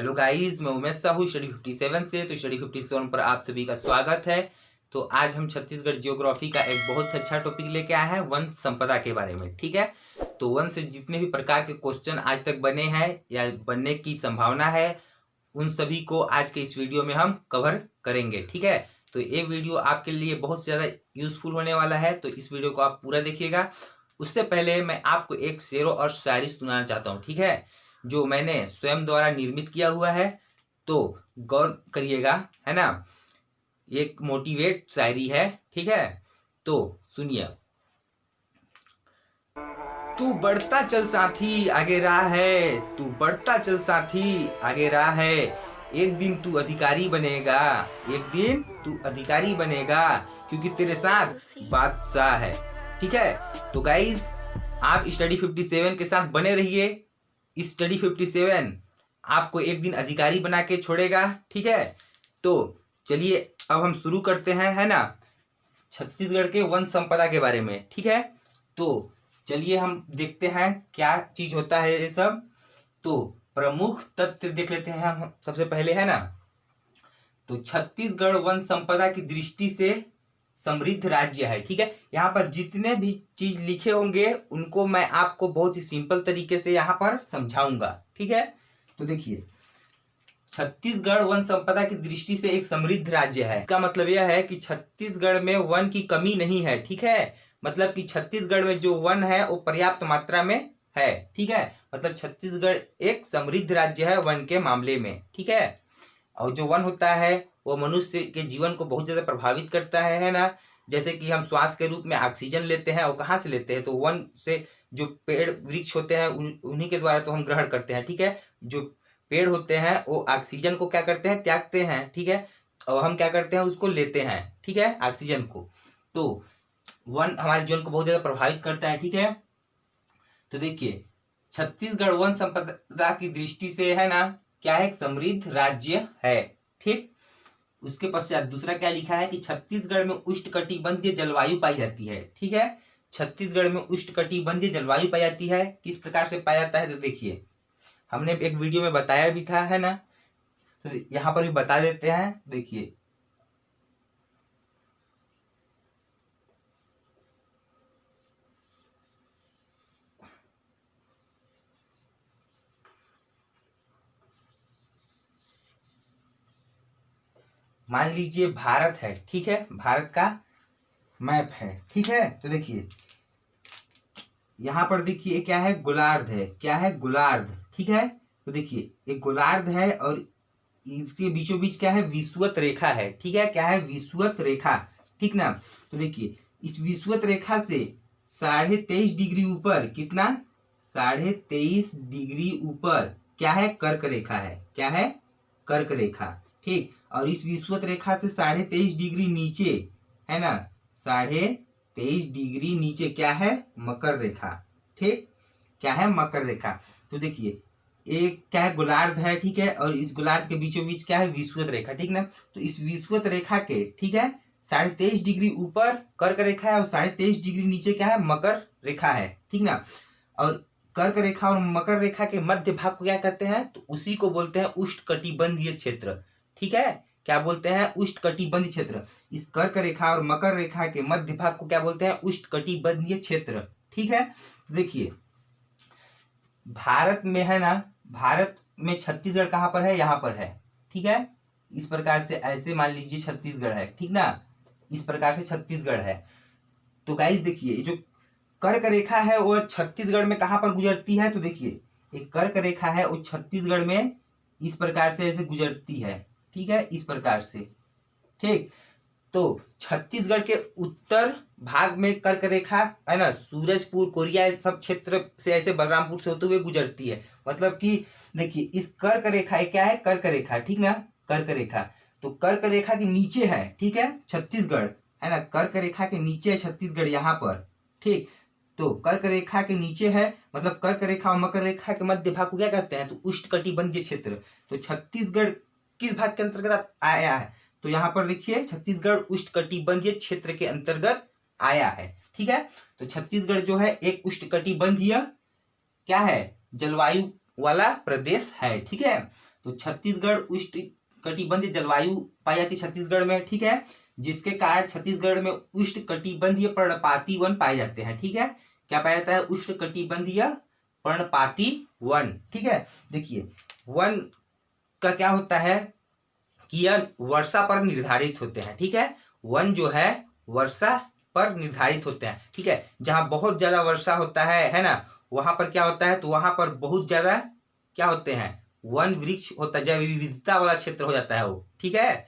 Hello guys, मैं Umesh Sahu study 57 से। तो स्टडी 57 पर आप सभी का स्वागत है। तो आज हम छत्तीसगढ़ जियोग्राफी का एक बहुत अच्छा टॉपिक लेके आए हैं, वन संपदा के बारे में। ठीक है, तो वन से जितने भी प्रकार के क्वेश्चन आज तक बने हैं या बनने की संभावना है, उन सभी को आज के इस वीडियो में हम कवर करेंगे। ठीक है, तो ये वीडियो आपके लिए बहुत ज़्यादा यूजफुल होने वाला है, तो इस वीडियो को आप पूरा देखिएगा। उससे पहले मैं आपको एक शेर और शायरी सुनाना चाहता हूँ, ठीक है, जो मैंने स्वयं द्वारा निर्मित किया हुआ है। तो गौर करिएगा, है ना। एक मोटिवेट शायरी है, ठीक है, तो सुनिए। तू बढ़ता चल साथी आगे राह है, तू बढ़ता चल साथी आगे राह है, एक दिन तू अधिकारी बनेगा, एक दिन तू अधिकारी बनेगा, क्योंकि तेरे साथ बादशाह है। ठीक है, तो गाइज आप स्टडी 57 के साथ बने रहिए। स्टडी 57 आपको एक दिन अधिकारी बना के छोड़ेगा। ठीक है, तो चलिए अब हम शुरू करते हैं, है ना, छत्तीसगढ़ के वन संपदा के बारे में। ठीक है, तो चलिए हम देखते हैं क्या चीज होता है ये सब। तो प्रमुख तथ्य देख लेते हैं हम सबसे पहले, है ना। तो छत्तीसगढ़ वन संपदा की दृष्टि से समृद्ध राज्य है। ठीक है, यहाँ पर जितने भी चीज लिखे होंगे उनको मैं आपको बहुत ही सिंपल तरीके से यहाँ पर समझाऊंगा। ठीक है, तो देखिए, छत्तीसगढ़ वन संपदा की दृष्टि से एक समृद्ध राज्य है। इसका मतलब यह है कि छत्तीसगढ़ में वन की कमी नहीं है। ठीक है, मतलब कि छत्तीसगढ़ में जो वन है वो पर्याप्त मात्रा में है। ठीक है, मतलब छत्तीसगढ़ एक समृद्ध राज्य है वन के मामले में। ठीक है, और जो वन होता है वो मनुष्य के जीवन को बहुत ज्यादा प्रभावित करता है ना। जैसे कि हम श्वास के रूप में ऑक्सीजन लेते हैं, और कहाँ से लेते हैं, तो वन से जो पेड़ वृक्ष होते हैं उन्हीं के द्वारा तो हम ग्रहण करते हैं। ठीक है, जो पेड़ होते हैं वो ऑक्सीजन को क्या करते हैं, त्यागते हैं। ठीक है, और हम क्या करते हैं, उसको लेते हैं। ठीक है, ऑक्सीजन को। तो वन हमारे जीवन को बहुत ज्यादा प्रभावित करता है। ठीक है, तो देखिए, छत्तीसगढ़ वन संपदा की दृष्टि से, है ना, क्या है, एक समृद्ध राज्य है। ठीक, उसके पश्चात दूसरा क्या लिखा है कि छत्तीसगढ़ में उष्णकटिबंधीय जलवायु पाई जाती है। ठीक है, छत्तीसगढ़ में उष्णकटिबंधीय जलवायु पाई जाती है। किस प्रकार से पाया जाता है, तो देखिए, हमने एक वीडियो में बताया भी था, है ना, तो यहाँ पर भी बता देते हैं। देखिए, मान लीजिए भारत है। ठीक है, भारत का मैप है। ठीक है, तो देखिए यहाँ पर देखिए क्या है, गोलार्ध है। क्या है, गोलार्ध। ठीक है, तो देखिए एक गोलार्ध है और इसके बीचों बीच क्या है, विषुवत रेखा है। ठीक है, क्या है, विषुवत रेखा। ठीक ना, तो देखिए इस विषुवत रेखा से 23.5 डिग्री ऊपर, कितना, 23.5 डिग्री ऊपर क्या है, कर्क रेखा है। क्या है, कर्क रेखा। ठीक, और इस विषुवत रेखा से 23.5 डिग्री नीचे, है ना, 23.5 डिग्री नीचे क्या है, मकर रेखा। ठीक, क्या है, मकर रेखा। तो देखिए एक क्या है, गोलार्ध है। ठीक है, और इस गोलार्ध के बीचों बीच क्या है, विषुवत रेखा। ठीक ना, तो इस विषुवत रेखा के, ठीक है, 23.5 डिग्री ऊपर कर्क रेखा है और 23.5 डिग्री नीचे क्या है, मकर रेखा है। ठीक ना, और कर्क रेखा और मकर रेखा के मध्य भाग को क्या कहते हैं, तो उसी को बोलते हैं उष्णकटिबंधीय क्षेत्र। ठीक है, क्या बोलते हैं, उष्णकटिबंधीय क्षेत्र। इस कर्क रेखा और मकर रेखा के मध्य भाग को क्या बोलते हैं, उष्णकटिबंधीय क्षेत्र। ठीक है, देखिए भारत में, है ना, भारत में छत्तीसगढ़ कहाँ पर है, यहाँ पर है। ठीक है, इस प्रकार से ऐसे मान लीजिए छत्तीसगढ़ है। ठीक ना, इस प्रकार से छत्तीसगढ़ है। तो गाइस देखिए, जो कर्क रेखा है वो छत्तीसगढ़ में कहाँ पर गुजरती है, तो देखिए एक कर्क रेखा है वो छत्तीसगढ़ में इस प्रकार से ऐसे गुजरती है। ठीक है, इस प्रकार से। ठीक, तो छत्तीसगढ़ के उत्तर भाग में कर्क रेखा, है ना, सूरजपुर, कोरिया, सब क्षेत्र से ऐसे बलरामपुर से होते हुए गुजरती है। मतलब कि देखिए इस कर्क रेखा क्या है, कर्क रेखा। ठीक ना, कर्क रेखा, तो कर्क रेखा के नीचे है। ठीक है, छत्तीसगढ़, है ना, कर्क रेखा के नीचे है छत्तीसगढ़ यहाँ पर। ठीक, तो कर्क रेखा के नीचे है, मतलब कर्क रेखा और मकर रेखा के मध्य भाग को क्या कहते हैं, तो उष्णकटिबंधीय क्षेत्र। तो छत्तीसगढ़ किस भाग के अंतर्गत आया है, तो यहाँ पर देखिए छत्तीसगढ़ उष्णकटिबंधीय क्षेत्र के अंतर्गत आया है। ठीक है, तो छत्तीसगढ़ जो है एक उष्णकटिबंधीय क्या है, जलवायु वाला प्रदेश है। ठीक है, तो छत्तीसगढ़ उष्ण कटिबंधीय जलवायु पाई जाती है छत्तीसगढ़ में, ठीक है, जिसके कारण छत्तीसगढ़ में उष्ण कटिबंधीय पर्णपाती वन पाए जाते हैं, ठीक है। क्या पाया जाता है? उष्ण कटिबंधीय पर्णपाती वन, ठीक है। देखिए वन का क्या होता है कि यह वर्षा पर निर्धारित होते हैं, ठीक है। वन जो है वर्षा पर निर्धारित होते हैं, ठीक है। जहां बहुत ज्यादा वर्षा होता है ना, वहां पर क्या होता है, तो वहां पर बहुत ज्यादा क्या होते हैं, वन वृक्ष होता है, जैव विविधता वाला क्षेत्र हो जाता है वो, ठीक है।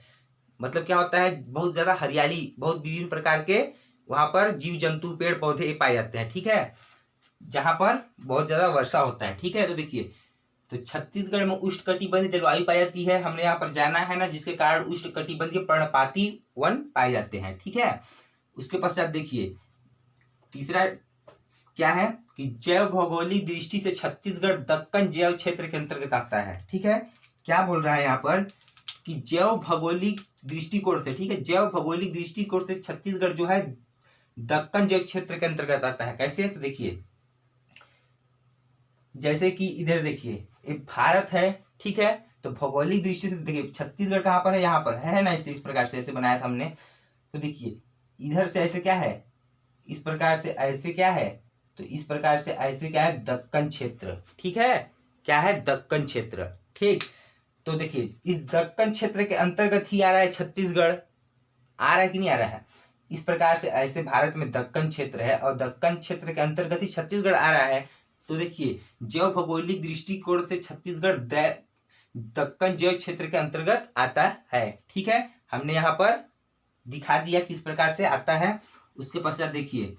मतलब क्या होता है, बहुत ज्यादा हरियाली, बहुत विभिन्न प्रकार के वहां पर जीव जंतु पेड़ पौधे पाए जाते हैं, ठीक है, जहां पर बहुत ज्यादा वर्षा होता है, ठीक है। तो देखिए, तो छत्तीसगढ़ में उष्ण कटिबंधीय जलवायु पाई जाती है, हमने यहाँ पर जाना है ना, जिसके कारण उष्ण कटिबंधीय पर्णपाती वन पाए जाते हैं, ठीक है। उसके पश्चात देखिए तीसरा क्या है कि जैव भौगोलिक दृष्टि से छत्तीसगढ़ दक्कन जैव क्षेत्र के अंतर्गत आता है, ठीक है। क्या बोल रहा है यहाँ पर कि जैव भौगोलिक दृष्टिकोण से, ठीक है, जैव भौगोलिक दृष्टिकोण से छत्तीसगढ़ जो है दक्कन जैव क्षेत्र के अंतर्गत आता है। कैसे? तो देखिए, जैसे कि इधर देखिए ये भारत है, ठीक है, तो भौगोलिक दृष्टि से देखिए छत्तीसगढ़ कहाँ पर है, यहाँ पर है ना, इस प्रकार से ऐसे बनाया था हमने। तो देखिए इधर से ऐसे क्या है, इस प्रकार से ऐसे क्या है, तो इस प्रकार से ऐसे क्या है, दक्कन क्षेत्र, ठीक है, क्या है, दक्कन क्षेत्र, ठीक। तो देखिए इस दक्कन क्षेत्र के अंतर्गत ही आ रहा है छत्तीसगढ़, आ रहा है कि नहीं आ रहा है, इस प्रकार से ऐसे भारत में दक्कन क्षेत्र है और दक्कन क्षेत्र के अंतर्गत ही छत्तीसगढ़ आ रहा है। तो देखिए जैव भौगोलिक दृष्टिकोण से छत्तीसगढ़ दक्कन जैव क्षेत्र के अंतर्गत आता है, ठीक है, हमने यहाँ पर दिखा दिया किस प्रकार से आता है। उसके पश्चात देखिए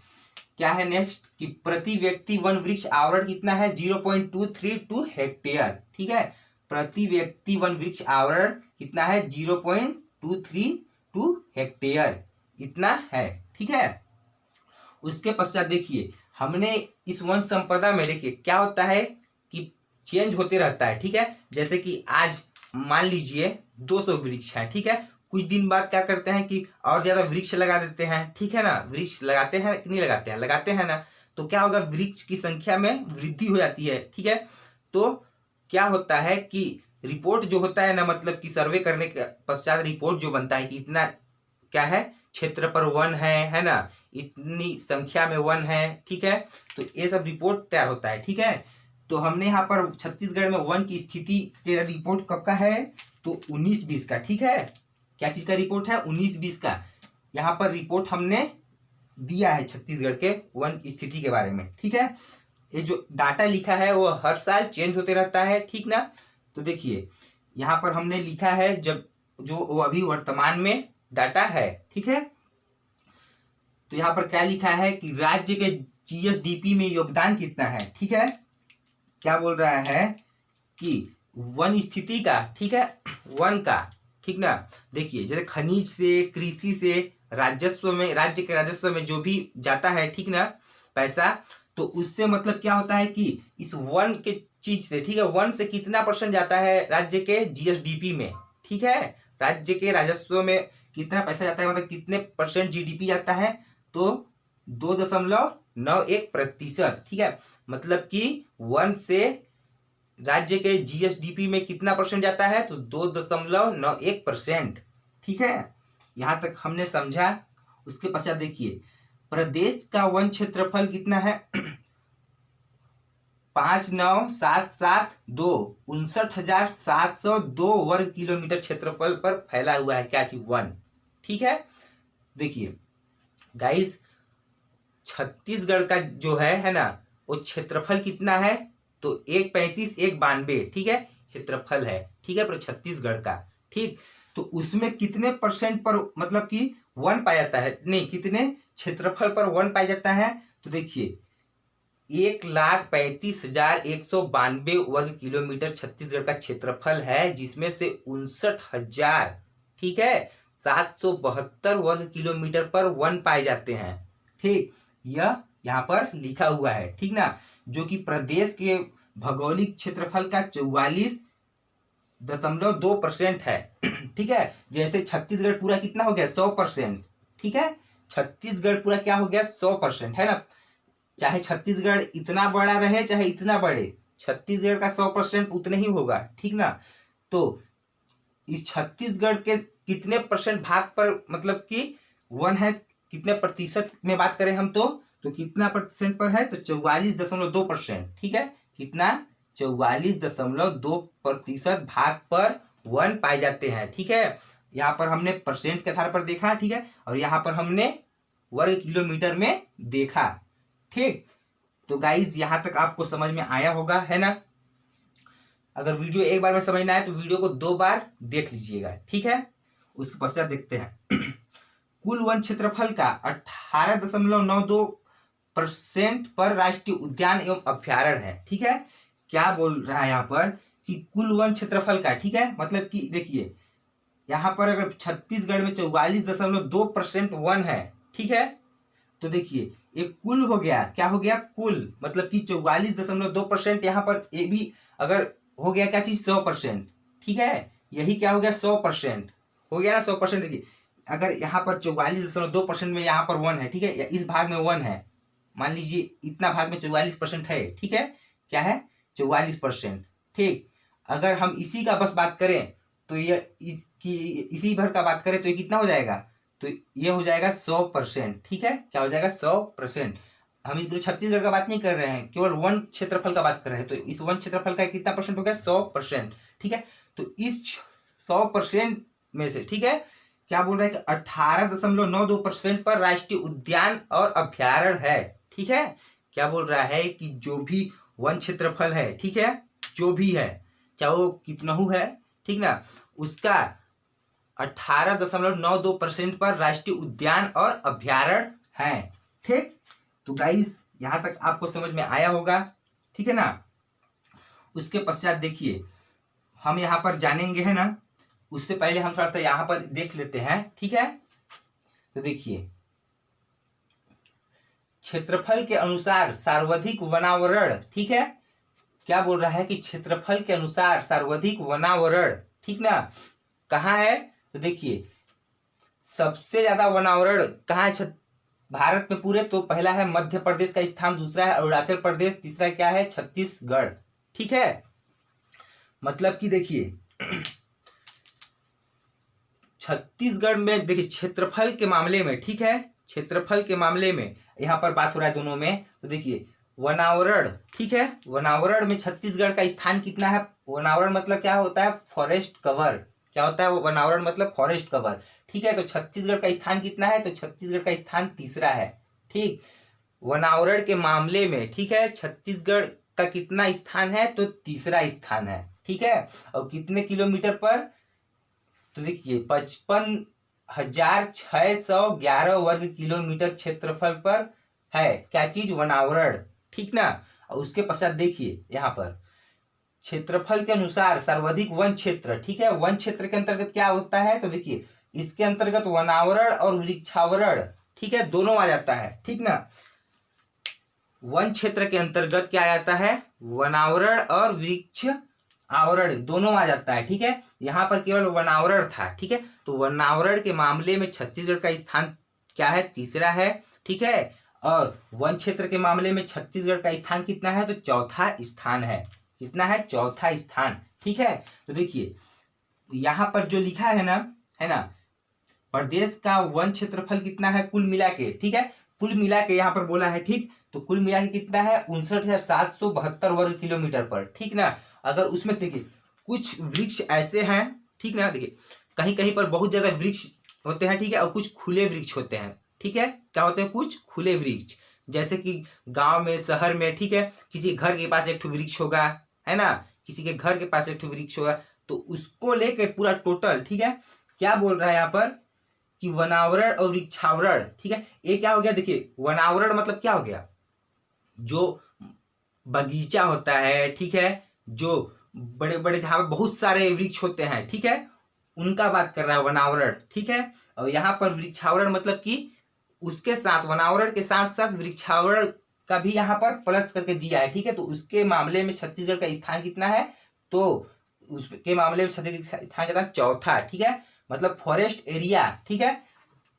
क्या है नेक्स्ट कि प्रति व्यक्ति वन वृक्ष आवरण कितना है, 0.232 हेक्टेयर, ठीक है, प्रति व्यक्ति वन वृक्ष आवरण कितना है, 0.232 हेक्टेयर, इतना है, ठीक है। उसके पश्चात देखिए हमने इस वन संपदा में देखिए क्या होता है कि चेंज होते रहता है, ठीक है। जैसे कि आज मान लीजिए 200 वृक्ष है, ठीक है, कुछ दिन बाद क्या करते हैं कि और ज्यादा वृक्ष लगा देते हैं, ठीक है ना, वृक्ष लगाते हैं कि नहीं लगाते हैं, लगाते हैं ना, तो क्या होगा, वृक्ष की संख्या में वृद्धि हो जाती है, ठीक है। तो क्या होता है कि रिपोर्ट जो होता है ना, मतलब कि सर्वे करने के पश्चात रिपोर्ट जो बनता है कि इतना क्या है क्षेत्र पर वन है ना, इतनी संख्या में वन है, ठीक है, तो ये सब रिपोर्ट तैयार होता है, ठीक है। तो हमने यहाँ पर छत्तीसगढ़ में वन की स्थिति तेरा रिपोर्ट कब का है, तो 19-20 का, ठीक है। क्या चीज का रिपोर्ट है, 19-20 का, यहाँ पर रिपोर्ट हमने दिया है छत्तीसगढ़ के वन स्थिति के बारे में, ठीक है। ये जो डाटा लिखा है वो हर साल चेंज होते रहता है, ठीक ना। तो देखिए यहाँ पर हमने लिखा है जब जो वो अभी वर्तमान में डाटा है, ठीक है। तो यहाँ पर क्या लिखा है कि राज्य के जीएसडीपी में योगदान कितना है, ठीक है। क्या बोल रहा है कि वन स्थिति का, ठीक है, वन का, ठीक ना। देखिए जैसे खनिज से, कृषि से, राजस्व में, राज्य के राजस्व में जो भी जाता है, ठीक ना, पैसा, तो उससे मतलब क्या होता है कि इस वन के चीज से, ठीक है, वन से कितना परसेंट जाता है राज्य के जीएसडीपी में, ठीक है, राज्य के राजस्व में कितना पैसा जाता है, मतलब कितने परसेंट जीडीपी जाता है, तो 2.91%, ठीक है, मतलब कि वन से राज्य के जीएसडीपी में कितना परसेंट जाता है, तो 2.91%, ठीक है, यहां तक हमने समझा। उसके पश्चात देखिए प्रदेश का वन क्षेत्रफल कितना है 59772 59,702 वर्ग किलोमीटर क्षेत्रफल पर फैला हुआ है, क्या चीज, वन, ठीक है। देखिए गाइस छत्तीसगढ़ का जो है ना, वो क्षेत्रफल कितना है, तो 135 192, ठीक है, क्षेत्रफल है, ठीक है, पर छत्तीसगढ़ का, ठीक। तो उसमें कितने परसेंट पर मतलब कि वन पाया जाता है, नहीं कितने क्षेत्रफल पर वन पाया जाता है, तो देखिए 1,35,192 वर्ग किलोमीटर छत्तीसगढ़ का क्षेत्रफल है, जिसमें से 59,000, ठीक है, 772 वर्ग किलोमीटर पर वन पाए जाते हैं, ठीक, यह यहाँ पर लिखा हुआ है, ठीक ना, जो कि प्रदेश के भौगोलिक क्षेत्रफल का 44.2% है, ठीक है। जैसे छत्तीसगढ़ पूरा कितना हो गया 100%, ठीक है, छत्तीसगढ़ पूरा क्या हो गया 100%, है ना। चाहे छत्तीसगढ़ इतना बड़ा रहे चाहे इतना बड़े, छत्तीसगढ़ का 100% उतना ही होगा, ठीक ना। तो इस छत्तीसगढ़ के कितने परसेंट भाग पर मतलब कि 1 है, कितने प्रतिशत में बात करें हम तो कितना परसेंट पर है, तो 44.2%। ठीक है, कितना 44.2% भाग पर 1 पाए जाते हैं। ठीक है, यहाँ पर हमने परसेंट के आधार पर देखा। ठीक है, और यहाँ पर हमने वर्ग किलोमीटर में देखा। ठीक, तो गाइज यहाँ तक आपको समझ में आया होगा, है ना। अगर वीडियो एक बार में समझ ना आए तो वीडियो को 2 बार देख लीजिएगा। ठीक है, उसके पश्चात देखते हैं। कुल वन क्षेत्रफल का 18.92% पर राष्ट्रीय उद्यान एवं अभ्यारण्य है। ठीक है, क्या बोल रहा है यहाँ पर कि कुल वन क्षेत्रफल का, ठीक है, मतलब कि देखिए यहाँ पर अगर छत्तीसगढ़ में 44.2% वन है, ठीक है, तो देखिए एक कुल हो गया, क्या हो गया, कुल मतलब कि 44.2% यहाँ पर ये भी अगर हो गया क्या चीज 100%। ठीक है, यही क्या हो गया 100% हो गया ना, 100%। देखिए अगर यहाँ पर 44.2% में यहाँ पर 1 है, ठीक है, या इस भाग में 1 है, मान लीजिए इतना भाग में 44% है। ठीक है, क्या है 44%। ठीक, अगर हम इसी का बस बात करें तो ये इसी भर का बात करें तो ये कितना हो जाएगा, तो ये हो जाएगा 100%। ठीक है, क्या हो जाएगा 100%। हम इस छत्तीसगढ़ का बात नहीं कर रहे हैं, केवल वन क्षेत्रफल का बात कर रहे हैं। तो इस वन क्षेत्रफल का कितना परसेंट हो गया 100%। ठीक है, तो इस 100% में से, ठीक है, क्या बोल रहा है कि 18.92% पर राष्ट्रीय उद्यान और अभ्यारण्य है। ठीक है, क्या बोल रहा है कि जो भी वन क्षेत्रफल है, ठीक है, जो भी है चाहे वो कितनहू है, ठीक ना, उसका 18.92% पर राष्ट्रीय उद्यान और अभ्यारण्य है। ठीक, तो गाइस यहां तक आपको समझ में आया होगा। ठीक है ना, उसके पश्चात देखिए हम यहाँ पर जानेंगे, है ना, उससे पहले हम थोड़ा सा यहाँ पर देख लेते हैं। ठीक है, तो देखिए क्षेत्रफल के अनुसार सर्वाधिक वनावरण, ठीक है, क्या बोल रहा है कि क्षेत्रफल के अनुसार सर्वाधिक वनावरण, ठीक ना, कहाँ है, तो देखिए सबसे ज्यादा वनावरण कहाँ है भारत में पूरे, तो पहला है मध्य प्रदेश का स्थान, दूसरा है अरुणाचल प्रदेश, तीसरा क्या है छत्तीसगढ़। ठीक है, मतलब कि देखिए छत्तीसगढ़ में देखिए क्षेत्रफल के मामले में, ठीक है, क्षेत्रफल के मामले में यहाँ पर बात हो रहा है दोनों में, तो देखिए वनावरण, ठीक है, वनावरण में छत्तीसगढ़ का स्थान कितना है। वनावरण मतलब क्या होता है, फॉरेस्ट कवर। क्या होता है वनावरण मतलब फॉरेस्ट कवर। ठीक है, तो छत्तीसगढ़ का स्थान कितना है, तो छत्तीसगढ़ का स्थान तीसरा है। ठीक, वनावरण के मामले में, ठीक है, छत्तीसगढ़ का कितना स्थान है, तो तीसरा स्थान है। ठीक है, और कितने किलोमीटर पर, तो देखिए 55,611 वर्ग किलोमीटर क्षेत्रफल पर है क्या चीज, वनावरण। ठीक ना, और उसके पश्चात देखिए यहाँ पर क्षेत्रफल के अनुसार सर्वाधिक वन क्षेत्र। ठीक है, वन क्षेत्र के अंतर्गत क्या होता है, तो देखिए इसके अंतर्गत वनावरण और वृक्षावरण, ठीक है, दोनों आ जाता है। ठीक ना, वन क्षेत्र के अंतर्गत क्या आ जाता है, वनावरण और वृक्ष आवरण दोनों आ जाता है। ठीक है, यहाँ पर केवल वनावरण था। ठीक है, तो वनावरण के मामले में छत्तीसगढ़ का स्थान क्या है, तीसरा है। ठीक है, और वन क्षेत्र के मामले में छत्तीसगढ़ का स्थान कितना है, तो चौथा स्थान है। कितना है, चौथा स्थान। ठीक है, तो देखिए यहाँ पर जो लिखा है ना, प्रदेश का वन क्षेत्रफल कितना है कुल मिला के, ठीक है, कुल मिला के यहाँ पर बोला है। ठीक, तो कुल मिला के कितना है 59,772 वर्ग किलोमीटर पर। ठीक ना, अगर उसमें देखिए कुछ वृक्ष ऐसे हैं, ठीक ना, देखिए कहीं कहीं पर बहुत ज्यादा वृक्ष होते हैं, ठीक है, और कुछ खुले वृक्ष होते हैं। ठीक है, क्या होते हैं, कुछ खुले वृक्ष, जैसे कि गांव में, शहर में, ठीक है, किसी घर के पास एक ठो वृक्ष होगा, है ना, किसी के घर के पास एक ठो वृक्ष होगा, तो उसको लेके पूरा टोटल, ठीक है, क्या बोल रहा है यहाँ पर कि वनावरण और वृक्षावरण। ठीक है, ये क्या हो गया, देखिए वनावरण मतलब क्या हो गया, जो बगीचा होता है, ठीक है, जो बड़े बड़े जहां पर बहुत सारे वृक्ष होते हैं, ठीक है, उनका बात कर रहा है वनावरण। ठीक है, और यहाँ पर वृक्षावरण मतलब कि उसके साथ, वनावरण के साथ साथ वृक्षावरण का भी यहाँ पर प्लस करके दिया है। ठीक है, तो उसके मामले में छत्तीसगढ़ का स्थान कितना है, तो उसके मामले में छत्तीसगढ़ का स्थान कितना, चौथा। ठीक है, मतलब फॉरेस्ट एरिया। ठीक है,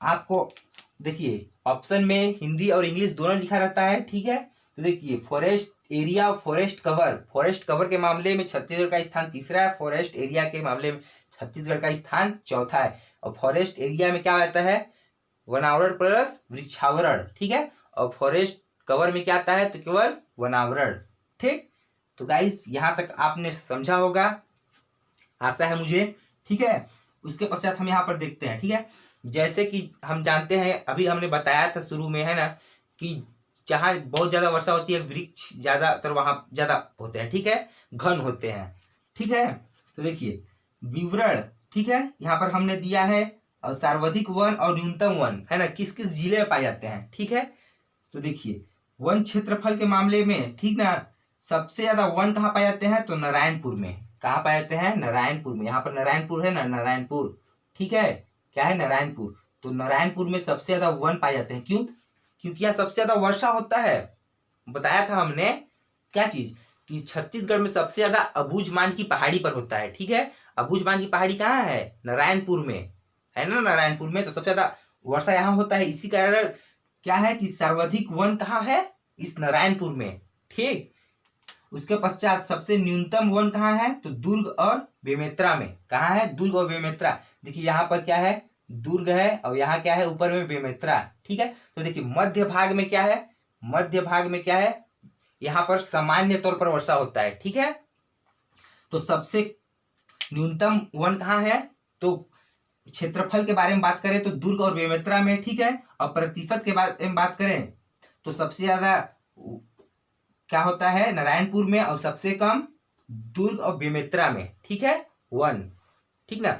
आपको देखिए ऑप्शन में हिंदी और इंग्लिश दोनों लिखा रहता है। ठीक है, तो देखिए फॉरेस्ट एरिया, फॉरेस्ट कवर के मामले में छत्तीसगढ़ का स्थान तीसरा है, फॉरेस्ट एरिया के मामले में छत्तीसगढ़ का स्थान चौथा है। और फॉरेस्ट एरिया में क्या आता है, वनावरण प्लस वृक्षावरण, ठीक है। और फॉरेस्ट कवर में क्या आता है, तो केवल वनावरण, ठीक। तो गाइस यहाँ तक आपने समझा होगा, आशा है मुझे, ठीक है। उसके पश्चात हम यहाँ पर देखते हैं, ठीक है। जैसे कि हम जानते हैं, अभी हमने बताया था शुरू में, है ना, कि जहाँ बहुत ज्यादा वर्षा होती है वृक्ष ज्यादातर वहां ज्यादा होते हैं, ठीक है, घन होते हैं, ठीक है। तो देखिए विवरण, ठीक है, यहाँ पर हमने दिया है और सर्वाधिक वन और न्यूनतम वन, है ना, किस किस जिले में पाए जाते हैं, ठीक है। तो देखिए वन क्षेत्रफल के मामले में, ठीक ना, सबसे ज्यादा वन कहाँ पाए जाते हैं, तो नारायणपुर में। कहाँ पाए जाते हैं, नारायणपुर में। यहाँ पर नारायणपुर है ना, नारायणपुर, ठीक है, क्या है, नारायणपुर। तो नारायणपुर में सबसे ज्यादा वन पाए जाते हैं, क्यों, क्योंकि यहाँ सबसे ज्यादा वर्षा होता है। बताया था हमने क्या चीज, कि छत्तीसगढ़ में सबसे ज्यादा अबूझमाड़ की पहाड़ी पर होता है, ठीक है। अबूझमाड़ की पहाड़ी कहाँ है, नारायणपुर में, है ना, नारायणपुर में। तो सबसे ज्यादा वर्षा यहाँ होता है, इसी कारण क्या है कि सर्वाधिक वन कहाँ है, इस नारायणपुर में, ठीक। उसके पश्चात सबसे न्यूनतम वन कहाँ है, तो दुर्ग और बेमेतरा में। कहाँ है, दुर्ग और बेमेतरा। देखिए यहाँ पर क्या है, दुर्ग है, और यहाँ क्या है, ऊपर में बेमेतरा, ठीक है। तो देखिए मध्य भाग में क्या है, मध्य भाग में क्या है, यहाँ पर सामान्य तौर पर वर्षा होता है, ठीक है। तो सबसे न्यूनतम वन कहाँ है, तो क्षेत्रफल के बारे में बात करें तो दुर्ग और बेमेतरा में, ठीक है। और प्रतिशत के बारे में बात करें तो सबसे ज्यादा क्या होता है, नारायणपुर में, और सबसे कम दुर्ग और बेमेतरा में, ठीक है, वन, ठीक ना।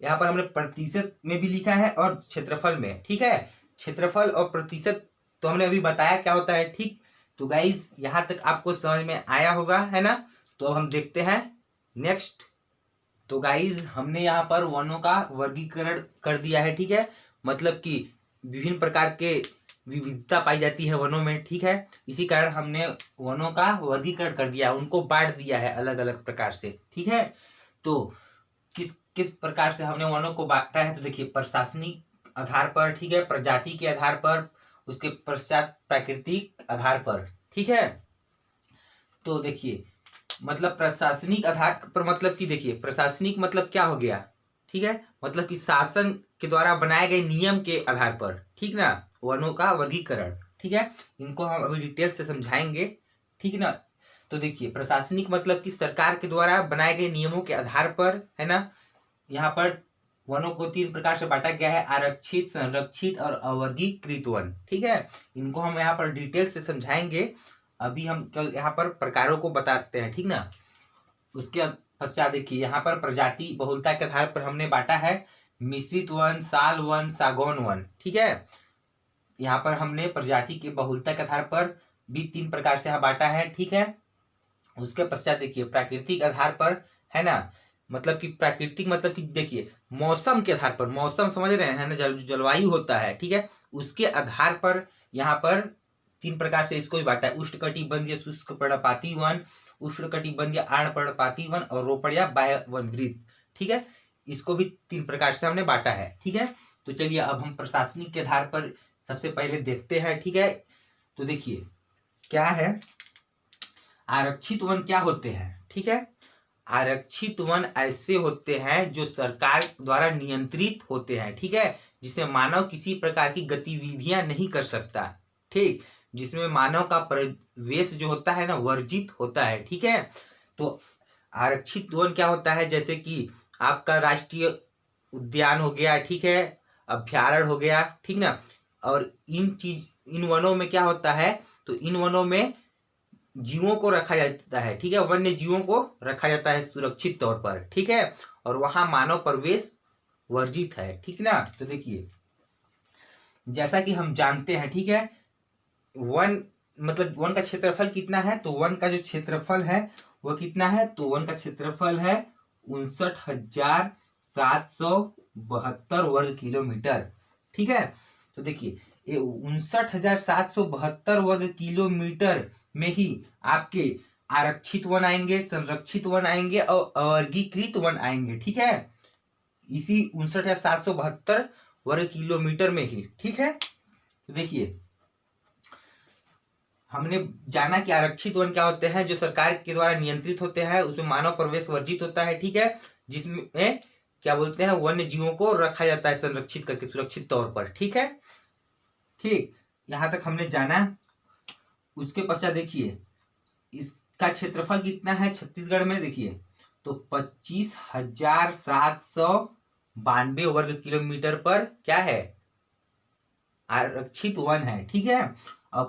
यहाँ पर हमने प्रतिशत में भी लिखा है और क्षेत्रफल में, ठीक है। क्षेत्रफल और प्रतिशत तो हमने अभी बताया क्या होता है, ठीक। तो गाइज यहाँ तक आपको समझ में आया होगा, है ना। तो अब हम देखते हैं नेक्स्ट। तो गाइज हमने यहाँ पर वनों का वर्गीकरण कर दिया है, ठीक है। मतलब कि विभिन्न प्रकार के विविधता पाई जाती है वनों में, ठीक है। इसी कारण हमने वनों का वर्गीकरण कर दिया है, उनको बांट दिया है अलग अलग प्रकार से, ठीक है। तो किस किस प्रकार से हमने वनों को बांटा है, तो देखिए प्रशासनिक आधार पर, ठीक है, प्रजाति के आधार पर, उसके पश्चात प्राकृतिक आधार पर, ठीक है। तो देखिए मतलब प्रशासनिक आधार पर, मतलब कि देखिए प्रशासनिक मतलब क्या हो गया, ठीक है, मतलब कि शासन के द्वारा बनाए गए नियम के आधार पर, ठीक ना, वनों का वर्गीकरण, ठीक है। इनको हम अभी डिटेल से समझाएंगे, ठीक ना। तो देखिए प्रशासनिक मतलब कि सरकार के द्वारा बनाए गए नियमों के आधार पर, है ना। यहाँ पर वनों को 3 प्रकार से बांटा गया है, आरक्षित, संरक्षित और अवर्गीकृत वन, ठीक है। इनको हम यहाँ पर डिटेल से समझाएंगे। अभी हम कल यहाँ पर प्रकारों को बताते हैं, ठीक ना। उसके पश्चात देखिए यहाँ पर प्रजाति बहुलता के आधार पर हमने बांटा है मिश्रित वन, साल वन, सागौन वन, ठीक है। यहाँ पर हमने प्रजाति के बहुलता के आधार पर भी 3 प्रकार से बांटा है, ठीक है। उसके पश्चात देखिए प्राकृतिक आधार पर, है ना, मतलब कि प्राकृतिक मतलब कि देखिए मौसम के आधार पर, मौसम समझ रहे हैं ना, जलवायु होता है, ठीक है, उसके आधार पर यहाँ पर 3 प्रकार से इसको भी बांटा है, उष्णकटिबंधीय शुष्क पर्णपाती वन, उष्णकटिबंधीय आर्द्र पर्णपाती वन और रोपड़िया बाह्य वन वृत्त, ठीक है। इसको भी 3 प्रकार से हमने बांटा है, ठीक है। तो चलिए अब हम प्रशासनिक के आधार पर सबसे पहले देखते हैं, ठीक है। तो देखिए क्या है, आरक्षित वन क्या होते हैं, ठीक है। आरक्षित वन ऐसे होते हैं जो सरकार द्वारा नियंत्रित होते हैं, ठीक है, जिसमें मानव किसी प्रकार की गतिविधियां नहीं कर सकता, ठीक, जिसमें मानव का प्रवेश जो होता है ना वर्जित होता है, ठीक है। तो आरक्षित वन क्या होता है, जैसे कि आपका राष्ट्रीय उद्यान हो गया, ठीक है, अभ्यारण्य हो गया, ठीक ना। और इन वनों में क्या होता है, तो इन वनों में जीवों को रखा जाता है, ठीक है, वन्य जीवों को रखा जाता है सुरक्षित तौर पर, ठीक है। और वहां मानव प्रवेश वर्जित है, ठीक ना। तो देखिए जैसा कि हम जानते हैं, ठीक है, वन मतलब वन का क्षेत्रफल कितना है, तो वन का जो क्षेत्रफल है वह कितना है, तो वन का क्षेत्रफल है 59,772 वर्ग किलोमीटर, ठीक है। तो देखिए ये 59,772 वर्ग किलोमीटर में ही आपके आरक्षित वन आएंगे, संरक्षित वन आएंगे और अवर्गीकृत वन आएंगे, ठीक है, इसी 59,772 वर्ग किलोमीटर में ही, ठीक है। तो देखिए हमने जाना कि आरक्षित वन क्या होते हैं, जो सरकार के द्वारा नियंत्रित होते हैं, उसमें मानव प्रवेश वर्जित होता है, ठीक है, जिसमें क्या बोलते हैं, वन्य जीवों को रखा जाता है संरक्षित करके सुरक्षित तौर पर, ठीक है। ठीक, यहाँ तक हमने जाना। उसके पश्चात देखिए इसका क्षेत्रफल कितना है छत्तीसगढ़ में, देखिए तो 25,792 वर्ग किलोमीटर पर क्या है, आरक्षित वन है, ठीक है। और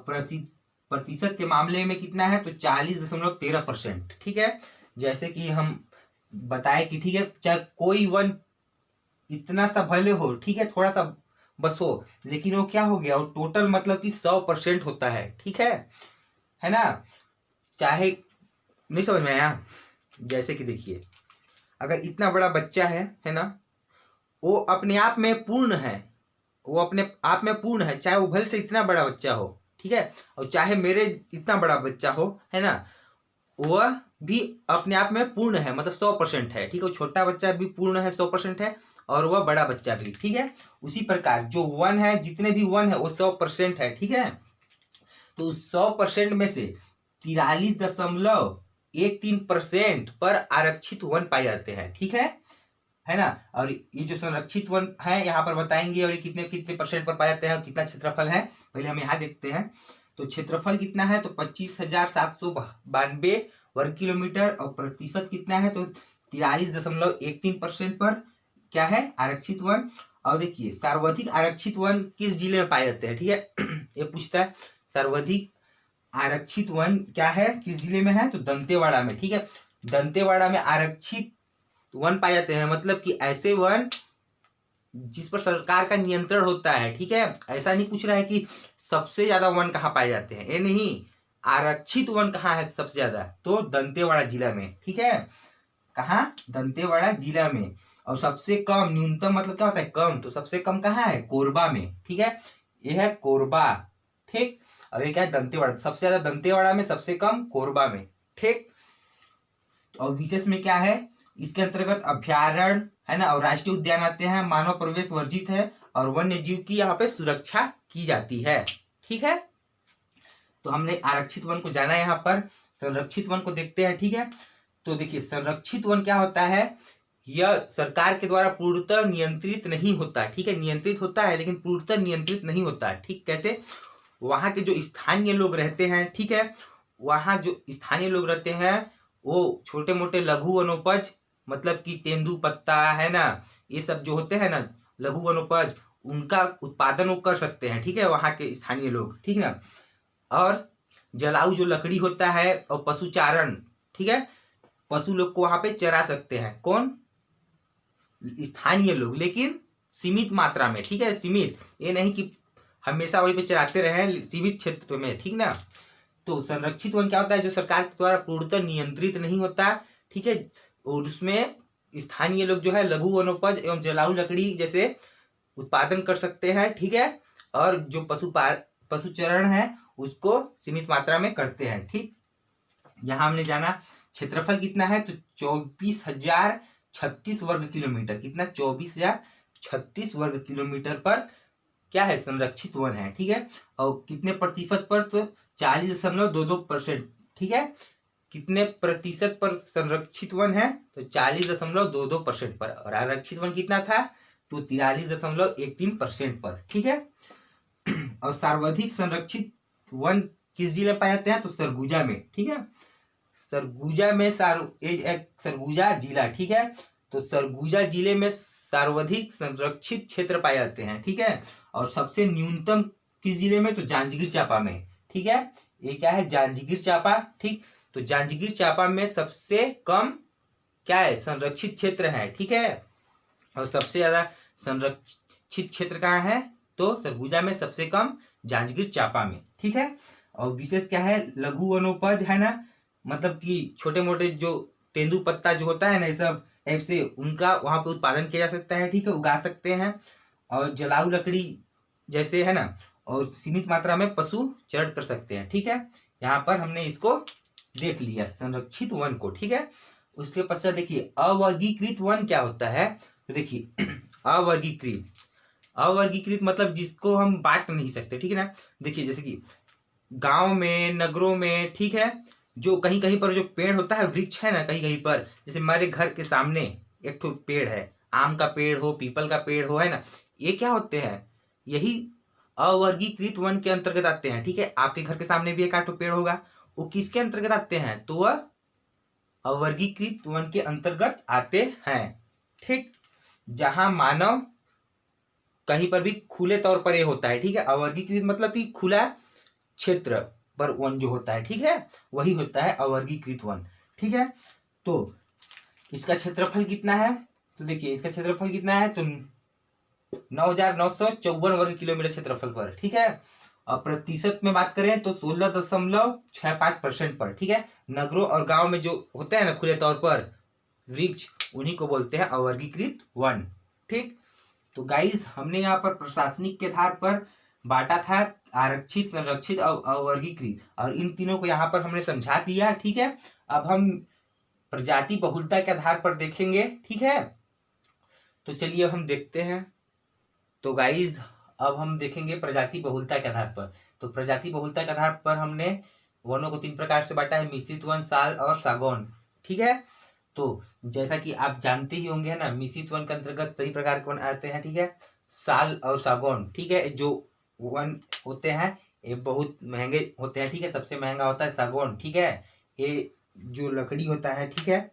प्रतिशत के मामले में कितना है, तो 40.13%, ठीक है। जैसे कि हम बताए कि ठीक है, चाहे कोई वन इतना सा भले हो, ठीक है, थोड़ा सा बस हो, लेकिन वो क्या हो गया, वो टोटल मतलब कि 100% होता है, ठीक है ना। चाहे नहीं समझ में आया, जैसे कि देखिए अगर इतना बड़ा बच्चा है ना, वो अपने आप में पूर्ण है, वो अपने आप में पूर्ण है, चाहे वो भले से इतना बड़ा बच्चा हो, ठीक है, और चाहे मेरे इतना बड़ा बच्चा हो, है ना, वह भी अपने आप में पूर्ण है, मतलब 100% है, ठीक है। छोटा बच्चा भी पूर्ण है, 100% है, और वह बड़ा बच्चा भी, ठीक है। उसी प्रकार जो वन है, जितने भी वन है वो 100% है, ठीक है। तो 100% में से 43.13% पर आरक्षित वन पाए जाते हैं, ठीक है ना। और ये जो संरक्षित वन है यहाँ पर बताएंगे, और ये कितने कितने परसेंट पर पाए जाते हैं और कितना क्षेत्रफल है, पहले हम यहाँ देखते हैं। तो क्षेत्रफल कितना है, तो 25,792 वर्ग किलोमीटर, और प्रतिशत कितना है, तो 43.13% पर क्या है, आरक्षित वन। और देखिए सर्वाधिक आरक्षित वन किस जिले में पाए जाते हैं, ठीक है। ये पूछता है सर्वाधिक आरक्षित वन क्या है, किस जिले में है, तो दंतेवाड़ा में, ठीक है। दंतेवाड़ा में आरक्षित वन पाए जाते हैं, मतलब कि ऐसे वन जिस पर सरकार का नियंत्रण होता है, ठीक है। ऐसा नहीं पूछ रहा है कि सबसे ज्यादा वन कहाँ पाए जाते हैं, ये नहीं, आरक्षित वन कहाँ है सबसे ज्यादा, तो दंतेवाड़ा जिला में, ठीक है। कहाँ, दंतेवाड़ा जिला में। और सबसे कम, न्यूनतम मतलब क्या होता है, कम, तो सबसे कम कहाँ है, कोरबा में, ठीक है, ये है कोरबा, ठीक। और ये क्या है, दंतेवाड़ा, सबसे ज्यादा दंतेवाड़ा में, सबसे कम कोरबा में, ठीक। और विशेष में क्या है, इसके अंतर्गत अभ्यारण्य है ना, और राष्ट्रीय उद्यान आते हैं, मानव प्रवेश वर्जित है, और वन्य जीव की यहाँ पे सुरक्षा की जाती है, ठीक है। तो हमने आरक्षित वन को जाना, यहाँ पर संरक्षित वन को देखते हैं, ठीक है। तो देखिए संरक्षित वन क्या होता है, यह सरकार के द्वारा पूर्णतः नियंत्रित नहीं होता, ठीक है, नियंत्रित होता है लेकिन पूर्णतः नियंत्रित नहीं होता, ठीक। कैसे, वहां के जो स्थानीय लोग रहते हैं, ठीक है, वहां जो स्थानीय लोग रहते हैं वो छोटे मोटे लघु वनोपज, मतलब कि तेंदुपत्ता है ना, ये सब जो होते हैं ना लघु वनोपज, उनका उत्पादन वो कर सकते हैं, ठीक है, वहां के स्थानीय लोग, ठीक है। और जलाऊ जो लकड़ी होता है, और पशुचारण, ठीक है, पशु लोग को वहां पे चरा सकते हैं, कौन, स्थानीय लोग, लेकिन सीमित मात्रा में, ठीक है, सीमित, ये नहीं कि हमेशा वहीं पे चराते रहे, सीमित क्षेत्र में, ठीक ना। तो संरक्षित वन क्या होता है, जो सरकार के द्वारा पूर्णतः नियंत्रित नहीं होता, ठीक है, और उसमें स्थानीय लोग जो है लघु वनोपज एवं जलाऊ लकड़ी जैसे उत्पादन कर सकते हैं, ठीक है, और जो पशुचरण है उसको सीमित मात्रा में करते हैं, ठीक। यहाँ हमने जाना क्षेत्रफल कितना है, तो 24,036 वर्ग किलोमीटर, कितना, 24,036 वर्ग किलोमीटर पर क्या है, संरक्षित वन है, ठीक है। और कितने प्रतिशत पर, तो 40.22%, ठीक है। कितने प्रतिशत पर संरक्षित वन है, तो 40.22% पर, और आरक्षित वन कितना था, तो 43.13% पर, ठीक है। और सर्वाधिक संरक्षित वन किस जिले में पाए जाते हैं, तो सरगुजा में, ठीक है, सरगुजा में, सरगुजा जिला, ठीक है। तो सरगुजा जिले में सर्वाधिक संरक्षित क्षेत्र पाए जाते हैं, ठीक है। और सबसे न्यूनतम किस जिले में, तो जांजगीर चांपा में, ठीक है। ये क्या है, जांजगीर चांपा, ठीक। तो जांजगीर चांपा में सबसे कम क्या है, संरक्षित क्षेत्र है, ठीक है। और सबसे ज्यादा संरक्षित क्षेत्र कहाँ है, तो सरगुजा में, सबसे कम जांजगीर चांपा में, ठीक है। और विशेष क्या है, लघु वनोपज है ना, मतलब कि छोटे मोटे जो तेंदुपत्ता जो होता है ना, ये सब टाइप से उनका वहां पे उत्पादन किया जा सकता है, ठीक है, उगा सकते हैं। और जलाऊ लकड़ी जैसे है ना, और सीमित मात्रा में पशु चरण कर सकते हैं, ठीक है। यहाँ पर हमने इसको देख लिया संरक्षित वन को, ठीक है। उसके पश्चात देखिए अवर्गीकृत वन क्या होता है, तो देखिए अवर्गीकृत मतलब जिसको हम बांट नहीं सकते, ठीक है ना। देखिए जैसे कि गांव में, नगरों में, ठीक है, जो कहीं कहीं पर जो पेड़ होता है, वृक्ष है ना, कहीं कहीं पर, जैसे हमारे घर के सामने एक ठो पेड़ है, आम का पेड़ हो, पीपल का पेड़ हो, है ना, ये क्या होते हैं, यही अवर्गीकृत वन के अंतर्गत आते हैं। ठीक है, आपके घर के सामने भी एक आठ पेड़ होगा, वो किसके अंतर्गत आते हैं, तो वह अवर्गीकृत वन के अंतर्गत आते हैं। ठीक, जहां मानव कहीं पर भी खुले तौर पर ये होता है। ठीक है, अवर्गीकृत मतलब कि खुला क्षेत्र पर वन जो होता है, ठीक है, वही होता है अवर्गीकृत वन। ठीक है, तो इसका क्षेत्रफल कितना है, तो देखिए इसका क्षेत्रफल कितना है, तो 9,954 वर्ग किलोमीटर क्षेत्रफल पर। ठीक है, और प्रतिशत में बात करें तो 16.65% पर। ठीक है, नगरों और गांव में जो होते हैं ना खुले तौर पर वृक्ष, उन्हीं को बोलते हैं अवर्गीकृत वन। ठीक, तो गाइस हमने यहाँ पर प्रशासनिक के आधार पर बांटा था, आरक्षित, संरक्षित और अवर्गीकृत, और इन तीनों को यहाँ पर हमने समझा दिया। ठीक है, अब हम प्रजाति बहुलता के आधार पर देखेंगे। ठीक है, तो चलिए अब हम देखते हैं। तो गाइज अब हम देखेंगे प्रजाति बहुलता के आधार पर। तो प्रजाति बहुलता के आधार पर हमने वनों को 3 प्रकार से बांटा है, मिश्रित वन, साल और सागौन। ठीक है, तो जैसा कि आप जानते ही होंगे, है ना, मिश्रित वन के अंतर्गत सभी प्रकार के वन आते हैं। ठीक है, साल और सागौन, ठीक है, जो वन होते हैं ये बहुत महंगे होते हैं। ठीक है, सबसे महंगा होता है सागौन। ठीक है, ये जो लकड़ी होता है, ठीक है,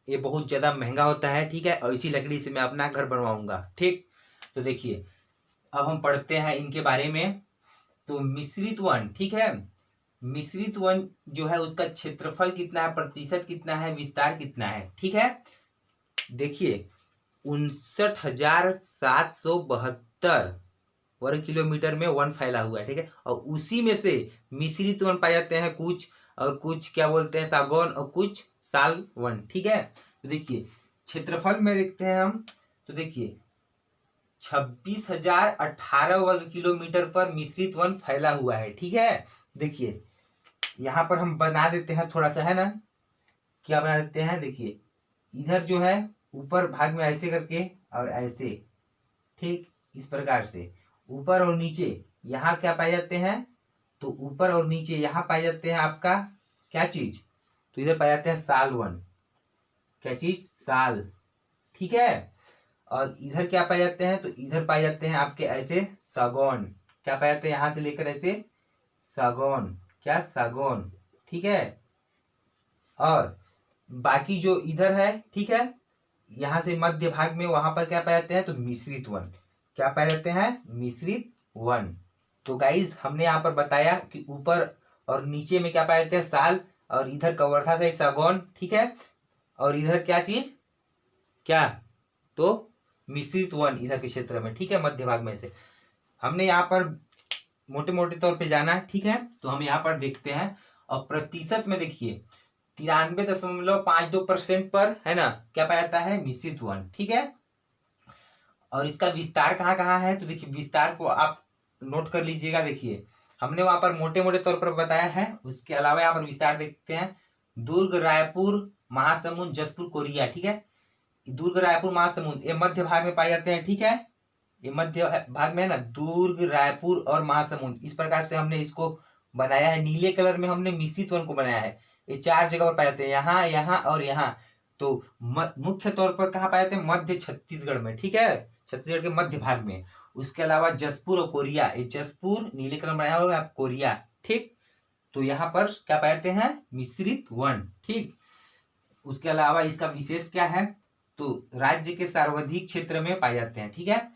ये बहुत ज्यादा महंगा होता है। ठीक है, और इसी लकड़ी से मैं अपना घर बनवाऊंगा। ठीक, तो देखिए अब हम पढ़ते हैं इनके बारे में। तो मिश्रित वन, ठीक है, मिश्रित वन जो है उसका क्षेत्रफल कितना है, प्रतिशत कितना है, विस्तार कितना है। ठीक है, देखिए 59,772 वर्ग किलोमीटर में वन फैला हुआ है। ठीक है, और उसी में से मिश्रित वन पाए जाते हैं कुछ, और कुछ क्या बोलते हैं सागौन, और कुछ साल वन। ठीक है, तो देखिए क्षेत्रफल में देखते हैं हम, तो देखिए 26,018 वर्ग किलोमीटर पर मिश्रित वन फैला हुआ है। ठीक है, देखिए यहाँ पर हम बना देते हैं थोड़ा सा, है ना, क्या बना देते हैं, देखिए इधर जो है ऊपर भाग में ऐसे करके और ऐसे, ठीक, इस प्रकार से ऊपर और नीचे यहाँ क्या पाए जाते हैं, तो ऊपर और नीचे यहाँ पाए जाते हैं आपका क्या चीज, तो इधर पाए जाते हैं साल वन, क्या चीज, साल। ठीक है, और इधर क्या पाए जाते हैं, तो इधर पाए जाते हैं आपके ऐसे सागौन, क्या पाए जाते हैं, यहां से लेकर ऐसे सागौन, क्या, सागौन। ठीक है, और बाकी जो इधर है, ठीक है, यहां से मध्य भाग में वहां पर क्या पाए जाते हैं, तो मिश्रित वन, क्या पाए जाते हैं, मिश्रित वन। तो गाइज हमने यहाँ पर बताया कि ऊपर और नीचे में क्या पाए जाते हैं, साल, और इधर कवर्धा साइड सागौन। ठीक है, और इधर क्या चीज, क्या, तो मिश्रित वन इधर के क्षेत्र में। ठीक है, मध्य भाग में से हमने यहाँ पर मोटे मोटे तौर पे जाना। ठीक है, तो हम यहाँ पर देखते हैं, और प्रतिशत में देखिए 93.52% पर, है ना, क्या पाया जाता है, मिश्रित वन। ठीक है, और इसका विस्तार कहाँ कहाँ है, तो देखिए विस्तार को आप नोट कर लीजिएगा। देखिए हमने वहां पर मोटे मोटे तौर पर बताया है, उसके अलावा यहाँ पर विस्तार देखते हैं। दुर्ग, रायपुर, महासमुंद, जसपुर, कोरिया। ठीक है, दुर्ग, रायपुर, महासमुंद ये मध्य भाग में पाए जाते हैं। ठीक है, ये मध्य भाग में है ना, दुर्ग, रायपुर और महासमुंद, इस प्रकार से हमने इसको बनाया है। नीले कलर में हमने मिश्रित वन को बनाया है। ये 4 जगह पर पाए जाते हैं, यहाँ, यहाँ और यहाँ। तो मुख्य तौर पर कहाँ पाए जाते हैं, मध्य छत्तीसगढ़ में। ठीक है, छत्तीसगढ़ के मध्य भाग में। उसके अलावा जसपुर और कोरिया, ये जसपुर नीले कलर में बनाया होगा, कोरिया। ठीक, तो यहाँ पर क्या पाए जाते हैं, मिश्रित वन। ठीक, उसके अलावा इसका विशेष क्या है, तो राज्य के सर्वाधिक क्षेत्र में पाए जाते हैं। ठीक है,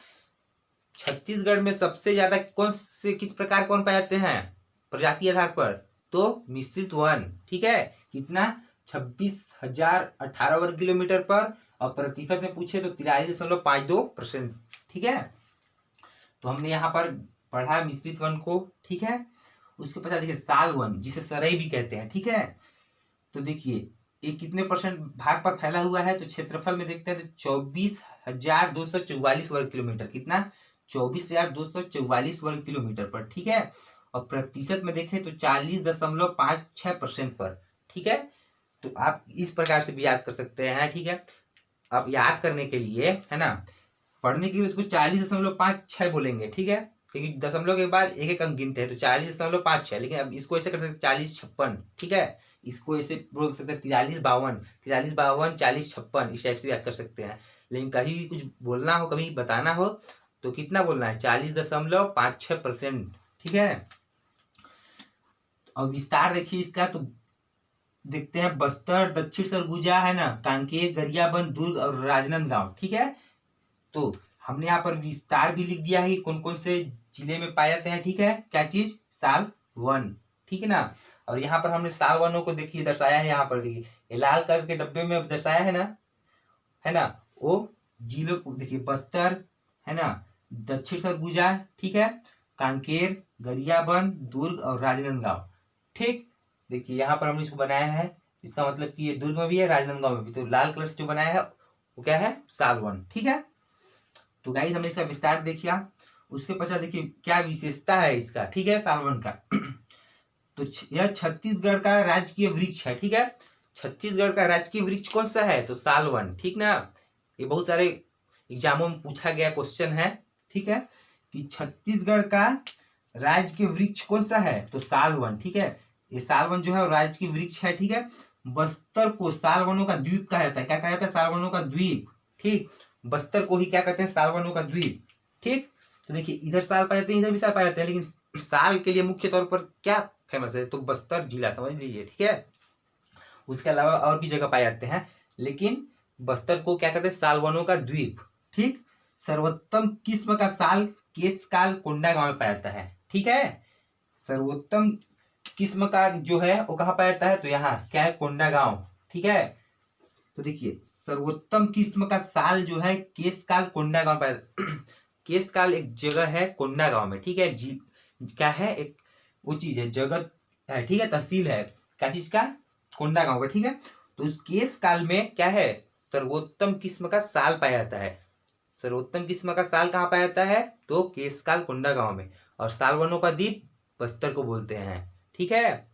छत्तीसगढ़ में सबसे ज्यादा कौन से, किस प्रकार कौन पाए जाते हैं, प्रजाति आधार पर, तो मिश्रित वन। ठीक है, कितना, 26,018 वर्ग किलोमीटर पर, और प्रतिशत में पूछे तो 43.52%। ठीक है, तो हमने यहाँ पर पढ़ा मिश्रित वन को। ठीक है, उसके पश्चात देखिए साल वन, जिसे सरई भी कहते हैं। ठीक है, तो देखिए ये कितने परसेंट भाग पर फैला हुआ है, तो क्षेत्रफल में देखते हैं तो 24,244 वर्ग किलोमीटर, कितना, 24,244 वर्ग किलोमीटर पर। ठीक है, और प्रतिशत में देखें तो 40.56% पर। ठीक है, तो आप इस प्रकार से भी याद कर सकते हैं। ठीक है, आप याद करने के लिए, है ना, पढ़ने के लिए उसको 40.56 बोलेंगे। ठीक है, क्योंकि दशमलव के बाद एक एक अंक गिनते हैं, तो 40.56, लेकिन अब इसको ऐसे कर सकते 40-56, ठीक है। इसको ऐसे बोल सकते हैं 43-52, 43-52, 40-56, इस टाइप से याद कर सकते हैं। लेकिन कभी भी कुछ बोलना हो, कभी बताना हो, तो कितना बोलना है, 40.56%, ठीक है। और विस्तार देखिए इसका, तो देखते हैं बस्तर, दक्षिण सरगुजा है ना, कांकेर, गरियाबंद, दुर्ग और राजनांदगांव, ठीक है। तो हमने यहाँ पर विस्तार भी लिख दिया है कौन कौन से जिले में पाए जाते हैं, ठीक है। क्या चीज, साल 1, ठीक है ना। और यहाँ पर हमने साल 1 को देखिए दर्शाया है, यहाँ पर देखिए ये लाल कलर के डब्बे में दर्शाया है ना, वो जिलों को देखिए, बस्तर है ना, दक्षिण सरगुजा, ठीक है, कांकेर, गरियाबंद, दुर्ग और राजनांदगांव, ठीक। देखिए यहाँ पर हमने इसको बनाया है, इसका मतलब कि ये दुर्ग में भी है, राजनांदगांव में भी, तो लाल कलर से जो बनाया है वो क्या है, साल 1, ठीक है। तो गाइस हमने इसका विस्तार देखिया, उसके पश्चात देखिए क्या विशेषता है इसका, ठीक है, साल 1 का। तो यह छत्तीसगढ़ का राजकीय वृक्ष है, ठीक है। छत्तीसगढ़ का राजकीय वृक्ष कौन सा है, तो साल 1, ठीक ना। ये बहुत सारे एग्जामों में पूछा गया क्वेश्चन है, ठीक है, कि छत्तीसगढ़ का राजकीय वृक्ष कौन सा है, तो साल 1, ठीक है। ये साल 1 जो है राजकीय वृक्ष है, ठीक है। बस्तर को साल वनों का द्वीप कहा जाता है, क्या कहा जाता है, साल वनों का द्वीप, ठीक। बस्तर को ही क्या कहते हैं, साल वनों का द्वीप, ठीक। तो देखिए इधर साल पाए जाते हैं, इधर भी साल पाए जाते हैं, लेकिन साल के लिए मुख्य तौर पर क्या फेमस है, तो बस्तर जिला समझ लीजिए, ठीक है। उसके अलावा और भी जगह पाए जाते हैं, लेकिन बस्तर को क्या कहते हैं, साल वनों का द्वीप, ठीक। सर्वोत्तम किस्म का साल केशकाल कोंडागांव में पाया जाता है, ठीक है। सर्वोत्तम किस्म का जो है वो कहाँ पाया जाता है, तो यहाँ क्या है, कोंडागांव, ठीक है। तो देखिए सर्वोत्तम किस्म का साल जो है केशकाल कोंडागांव पाया केशकाल एक जगह है कोंडागांव में, ठीक है। क्या है, एक वो चीज है, जगत है, ठीक है, तहसील है, क्या चीज का, कोंडागांव का, ठीक है। तो उस केशकाल में क्या है, सर्वोत्तम किस्म का साल पाया जाता है। सर्वोत्तम किस्म का साल कहाँ पाया जाता है, तो केशकाल कोंडागांव में। और साल वनों का द्वीप बस्तर को बोलते हैं, ठीक है।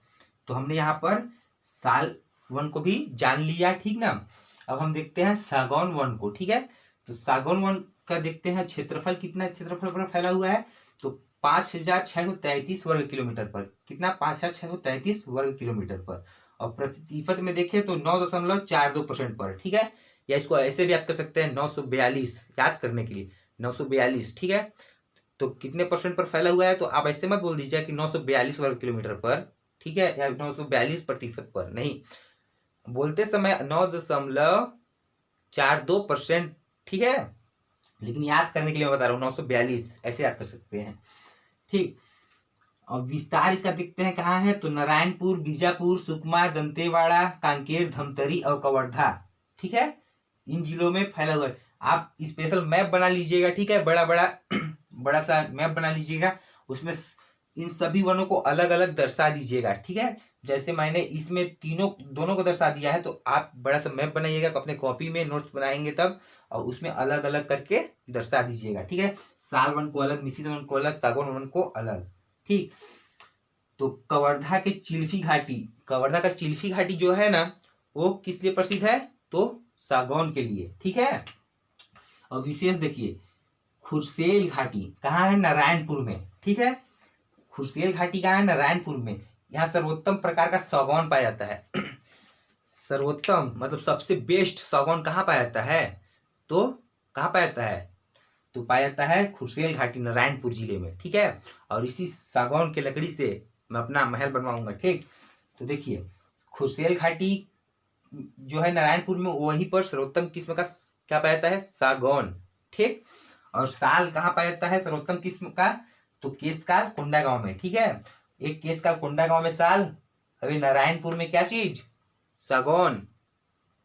तो हमने यहाँ पर साल 1 को भी जान लिया, ठीक ना। अब हम देखते हैं सागौन 1 को, ठीक है। तो सागौन 1 का देखते हैं क्षेत्रफल, कितना क्षेत्रफल पर फैला हुआ है, तो 5633 वर्ग किलोमीटर पर, कितना, 5633 वर्ग किलोमीटर पर। और प्रतिशत में देखें तो 9.42% पर, ठीक है। या इसको ऐसे भी याद कर सकते हैं 942, याद करने के लिए 942, ठीक है। तो कितने परसेंट पर फैला हुआ है, तो आप ऐसे मत बोल दीजिए कि 942 वर्ग किलोमीटर पर, ठीक है, या 942% पर, नहीं, बोलते समय 9.42%, ठीक है। लेकिन याद करने के लिए मैं बता रहा हूँ 942 ऐसे याद कर सकते हैं, ठीक। और विस्तार इसका देखते हैं कहाँ है, तो नारायणपुर, बीजापुर, सुकमा, दंतेवाड़ा, कांकेर, धमतरी और कवर्धा, ठीक है, इन जिलों में फैला हुआ है। आप स्पेशल मैप बना लीजिएगा, ठीक है, बड़ा बड़ा बड़ा सा मैप बना लीजिएगा, उसमें इन सभी वनों को अलग अलग दर्शा दीजिएगा, ठीक है। जैसे मैंने इसमें दोनों को दर्शा दिया है, तो आप बड़ा सा मैप बनाइएगा, अपने कॉपी में नोट्स बनाएंगे तब, और उसमें अलग अलग करके दर्शा दीजिएगा, ठीक है। साल 1 को अलग, मिसिर 1 को अलग, सागौन 1 को अलग, ठीक। तो कवर्धा के चिल्फी घाटी, कवर्धा का चिल्फी घाटी जो है ना, वो किस लिए प्रसिद्ध है, तो सागौन के लिए, ठीक है। और विशेष देखिए खुरसेल घाटी कहाँ है, नारायणपुर में, ठीक है। खुरसेल घाटी कहाँ है, नारायणपुर में। यहाँ सर्वोत्तम प्रकार का सागौन पाया जाता है। सर्वोत्तम मतलब सबसे बेस्ट सागौन कहाँ पाया जाता है, तो कहाँ पाया जाता है, तो पाया जाता है खुरसेल घाटी, नारायणपुर जिले में, ठीक है। और इसी सागौन के लकड़ी से मैं अपना महल बनवाऊंगा, ठीक। तो देखिए खुरसेल घाटी जो है नारायणपुर में, वहीं पर सर्वोत्तम किस्म का क्या पाया जाता है, सागौन, ठीक। और साल कहाँ पाया जाता है सर्वोत्तम किस्म का, तो केशकाल कोंडागांव में, ठीक है। एक केशकाल कोंडागांव में साल, अभी नारायणपुर में क्या चीज, सागौन,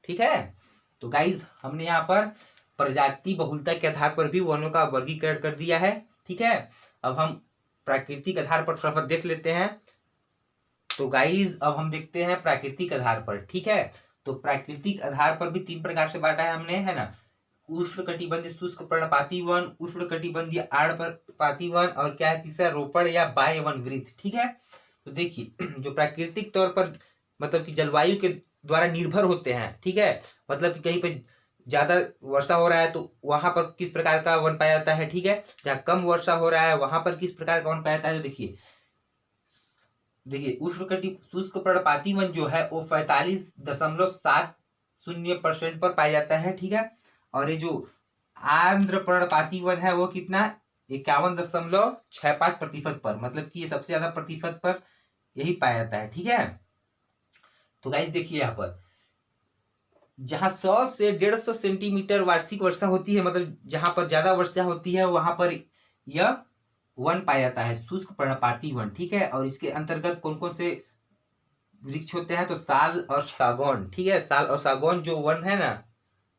ठीक है। तो गाइज हमने यहाँ पर प्रजाति बहुलता के आधार पर भी वनों का वर्गीकरण कर दिया है, ठीक है। अब हम प्राकृतिक आधार पर थोड़ा सा देख लेते हैं। तो गाइज अब हम देखते हैं प्राकृतिक आधार पर, ठीक है। तो प्राकृतिक आधार पर भी 3 प्रकार से बांटा है हमने, है ना। उष्णकटिबंधीय शुष्क पर्णपाती वन, उष्णकटिबंधीय आर्द्रपाती वन, और क्या है तीसरा, रोपड़ या बाह्य वन वृत्त, ठीक है। तो देखिए जो प्राकृतिक तौर पर मतलब कि जलवायु के द्वारा निर्भर होते हैं, ठीक है, मतलब कि कहीं पे ज्यादा वर्षा हो रहा है तो वहां पर किस प्रकार का वन पाया जाता है, ठीक है। जहाँ कम वर्षा हो रहा है वहां पर किस प्रकार का वन पाया जाता है, तो देखिए देखिए उष्णकटिबंधीय शुष्क पर्णपाती वन जो है वो 45.70% पर पाया जाता है, ठीक है। और ये जो आंध्र पर्णपाती वन है वो कितना 51.65% पर, मतलब कि ये सबसे ज्यादा प्रतिशत पर यही पाया जाता है, ठीक है। तो गाइस देखिए यहाँ पर जहां 100 से 150 सेंटीमीटर वार्षिक वर्षा होती है, मतलब जहां पर ज्यादा वर्षा होती है वहां पर यह वन पाया जाता है, शुष्क पर्णपाती वन, ठीक है। और इसके अंतर्गत कौन कौन से वृक्ष होते हैं, तो साल और सागौन, ठीक है। साल और सागौन जो वन है ना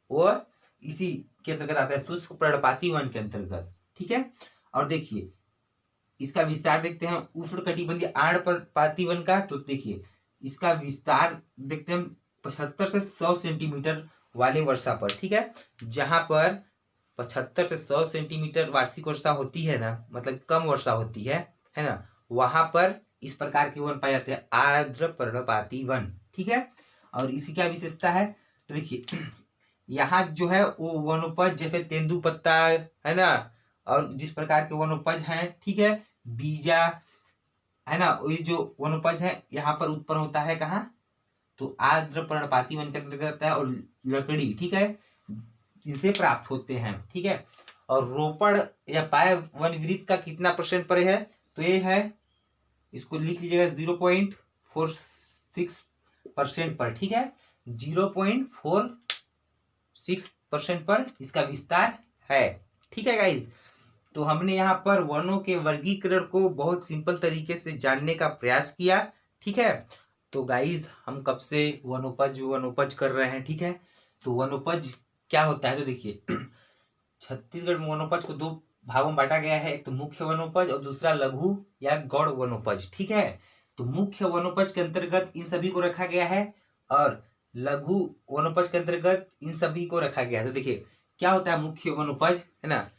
वो इसी के अंतर्गत आता है, शुष्क पर्णपाती वन के अंतर्गत, ठीक है। और देखिए इसका विस्तार देखते हैं उष्णकटिबंधीय पर्णपाती वन का, तो देखिए इसका विस्तार देखते हैं 75 से 100 सेंटीमीटर वाले वर्षा पर, ठीक है। जहां पर 75 से 100 सेंटीमीटर वार्षिक वर्षा होती है ना, मतलब कम वर्षा होती है ना, वहां पर इस प्रकार के वन पाए जाते हैं, आर्द्र पर्णपाती वन, ठीक है। और इसी क्या विशेषता है, तो देखिए यहाँ जो है वो वनोपज जैसे तेंदुपत्ता है ना, और जिस प्रकार के वनोपज हैं, ठीक है, बीजा है ना, ये जो वनोपज है यहाँ पर उत्पन्न होता है कहाँ, तो आर्द्र पर्णपाती वन के अंतर्गत आता है। और लकड़ी, ठीक है, इनसे प्राप्त होते हैं, ठीक है। और रोपण या पाय वन वृत्त का कितना % पर है, तो ये है, इसको लिख लीजिएगा 0.46% पर, ठीक है। 0.46% पर इसका विस्तार है, ठीक है गाइज। तो हमने यहाँ पर वनों के वर्गीकरण को बहुत सिंपल तरीके से जानने का प्रयास किया, ठीक है। तो गाइज हम कब से वनोपज कर रहे हैं, ठीक है। तो वनोपज क्या होता है, तो देखिए छत्तीसगढ़ में वनोपज को 2 भागों में बांटा गया है, एक तो मुख्य वनोपज और दूसरा लघु या गौड़ वनोपज, ठीक है। तो मुख्य वनोपज के अंतर्गत इन सभी को रखा गया है और लघु वनोपज के अंतर्गत इन सभी को रखा गया है। तो देखिए क्या होता है मुख्य वनोपज, है ना,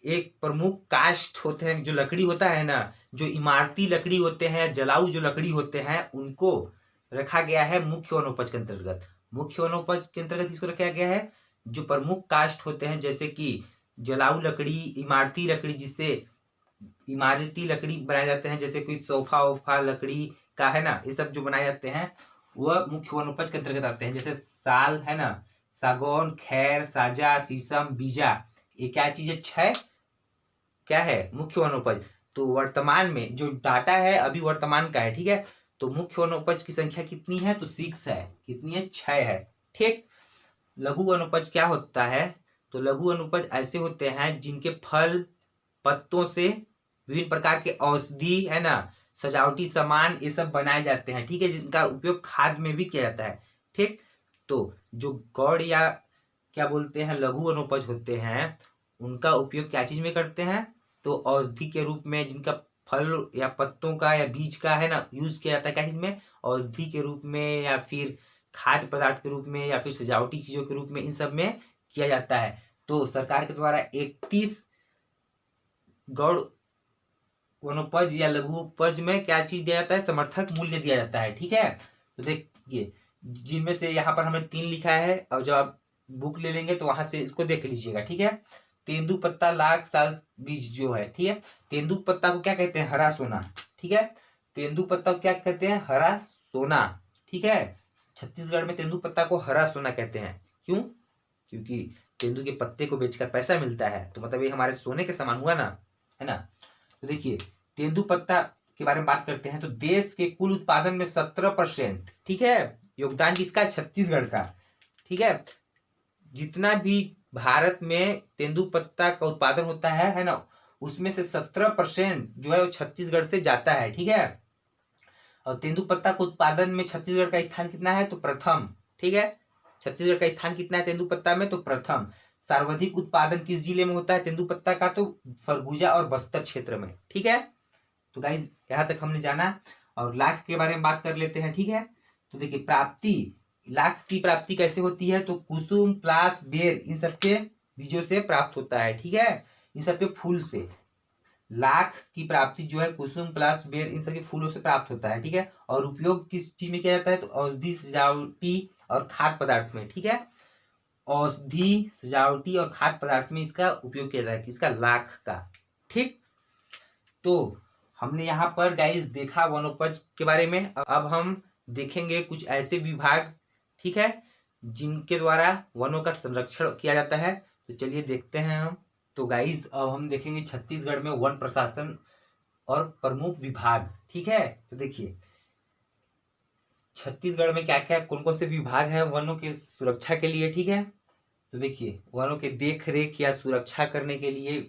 एक प्रमुख काष्ठ होते हैं, जो लकड़ी होता है ना, जो इमारती लकड़ी होते हैं, जलाऊ जो लकड़ी होते हैं, उनको रखा गया है मुख्य वनोपज के अंतर्गत। मुख्य वनोपज के अंतर्गत इसको रखा गया है जो प्रमुख काष्ठ होते हैं, जैसे कि जलाऊ लकड़ी, इमारती लकड़ी, जिससे इमारती लकड़ी बनाए जाते हैं, जैसे कोई सोफा वोफा लकड़ी का है ना, ये सब जो बनाए जाते हैं वह मुख्य वनोपज के अंतर्गत आते हैं। जैसे साल है ना, सागौन, खैर, साजा, शीशम, बीजा, ये क्या चीज है, 6 क्या है मुख्य वनोपज। तो वर्तमान में जो डाटा है अभी वर्तमान का है, ठीक है। तो मुख्य वनोपज की संख्या कितनी है, तो 6 है, कितनी है, 6 है, ठीक। लघु वनोपज क्या होता है, तो लघु वनोपज ऐसे होते हैं जिनके फल पत्तों से विभिन्न प्रकार के औषधि है ना, सजावटी सामान ये सब बनाए जाते हैं, ठीक है, जिनका उपयोग खाद्य में भी किया जाता है, ठीक। तो जो गौड़ या क्या बोलते हैं लघु वनोपज होते हैं उनका उपयोग क्या चीज में करते हैं, तो औषधि के रूप में, जिनका फल या पत्तों का या बीज का है ना यूज किया जाता है, क्या चीज में, औषधि के रूप में, या फिर खाद्य पदार्थ के रूप में, या फिर सजावटी चीजों के रूप में, इन सब में किया जाता है। तो सरकार के द्वारा 31 गौड़ वनोपज या लघु उपज में क्या चीज दिया जाता है, समर्थक मूल्य दिया जाता है, ठीक है। तो देखिए जिनमें से यहाँ पर हमने 3 लिखा है, और जब आप बुक ले लेंगे तो वहां से इसको देख लीजिएगा, ठीक है। तेंदुपत्ता लाख साल बीज जो है, ठीक है, तेंदुपत्ता को क्या कहते हैं, हरा सोना, ठीक है। तेंदुपत्ता को क्या कहते हैं, हरा सोना, ठीक है। छत्तीसगढ़ में तेंदुपत्ता को हरा सोना कहते हैं, क्यों, क्योंकि तेंदु के पत्ते को बेचकर पैसा मिलता है, तो मतलब ये हमारे सोने के समान हुआ ना, है ना। तो देखिए तेंदुपत्ता के बारे में बात करते हैं, तो देश के कुल उत्पादन में 17%, ठीक है, योगदान किसका, छत्तीसगढ़ का, ठीक है। जितना भी भारत में तेंदुपत्ता का उत्पादन होता है ना, उसमें से 17% जो है वो छत्तीसगढ़ से जाता है, ठीक है। और तेंदुपत्ता के उत्पादन में छत्तीसगढ़ का स्थान कितना है, तो प्रथम, ठीक है। छत्तीसगढ़ का स्थान कितना है तेंदुपत्ता में, तो प्रथम। सर्वाधिक उत्पादन किस जिले में होता है तेंदुपत्ता का, तो सरगुजा और बस्तर क्षेत्र में, ठीक है। तो गाइज यहाँ तक हमने जाना, और लाख के बारे में बात कर लेते हैं, ठीक है। तो देखिए प्राप्ति, लाख की प्राप्ति कैसे होती है, तो कुसुम, प्लास, बेर, इन सबके बीजों से प्राप्त होता है, ठीक है, इन सबके फूल से। लाख की प्राप्ति जो है कुसुम, प्लास, बेर, इन सबके फूलों से प्राप्त होता है, ठीक है। और उपयोग किस चीज में किया जाता है, तो औषधि, सजावटी और खाद्य पदार्थ में, ठीक है। औषधि, सजावटी और खाद्य पदार्थ में इसका उपयोग किया जाता है। किसका? लाख का। ठीक, तो हमने यहाँ पर गाइस देखा वनोपज के बारे में। अब हम देखेंगे कुछ ऐसे विभाग, ठीक है, जिनके द्वारा वनों का संरक्षण किया जाता है। तो चलिए देखते हैं हम। तो गाइस अब हम देखेंगे छत्तीसगढ़ में वन प्रशासन और प्रमुख विभाग। ठीक है, तो देखिए छत्तीसगढ़ में क्या क्या कौन कौन से विभाग है वनों के सुरक्षा के लिए। ठीक है, तो देखिए वनों के देख रेख या सुरक्षा करने के लिए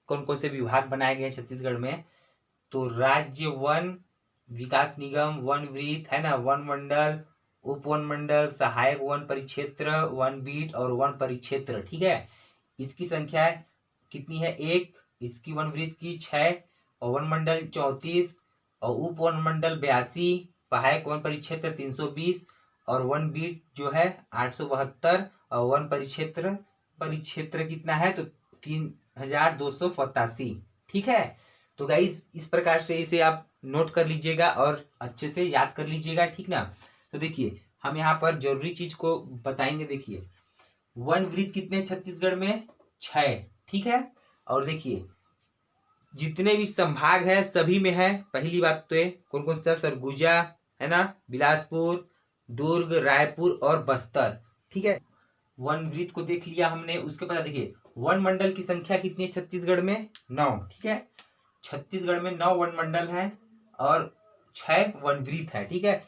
कौन कौन से विभाग बनाए गए छत्तीसगढ़ में। तो राज्य वन विकास निगम, वन वृत्त है ना, वन मंडल, उप वन मंडल, सहायक वन परिक्षेत्र, वन बीट और वन परिक्षेत्र। ठीक है, इसकी संख्या कितनी है? 1, इसकी वन वृत्त की 6 और वन मंडल 34 और उप वन मंडल 82, सहायक वन परिक्षेत्र 320 और वन बीट जो है 872 और वन परिक्षेत्र कितना है? तो 3287। ठीक है, तो गाइस इस प्रकार से इसे आप नोट कर लीजिएगा और अच्छे से याद कर लीजिएगा। ठीक ना, तो देखिए हम यहाँ पर जरूरी चीज को बताएंगे। देखिए वन वृत्त कितने छत्तीसगढ़ में? 6। ठीक है, और देखिए जितने भी संभाग है सभी में है। पहली बात तो कौन कौन सा? सरगुजा है ना, बिलासपुर, दुर्ग, रायपुर और बस्तर। ठीक है, वन वृत्त को देख लिया हमने। उसके बाद देखिए वन मंडल की संख्या कितनी है छत्तीसगढ़ में? 9। ठीक है, छत्तीसगढ़ में 9 वन मंडल है और 6 वन वृत्त है। ठीक है,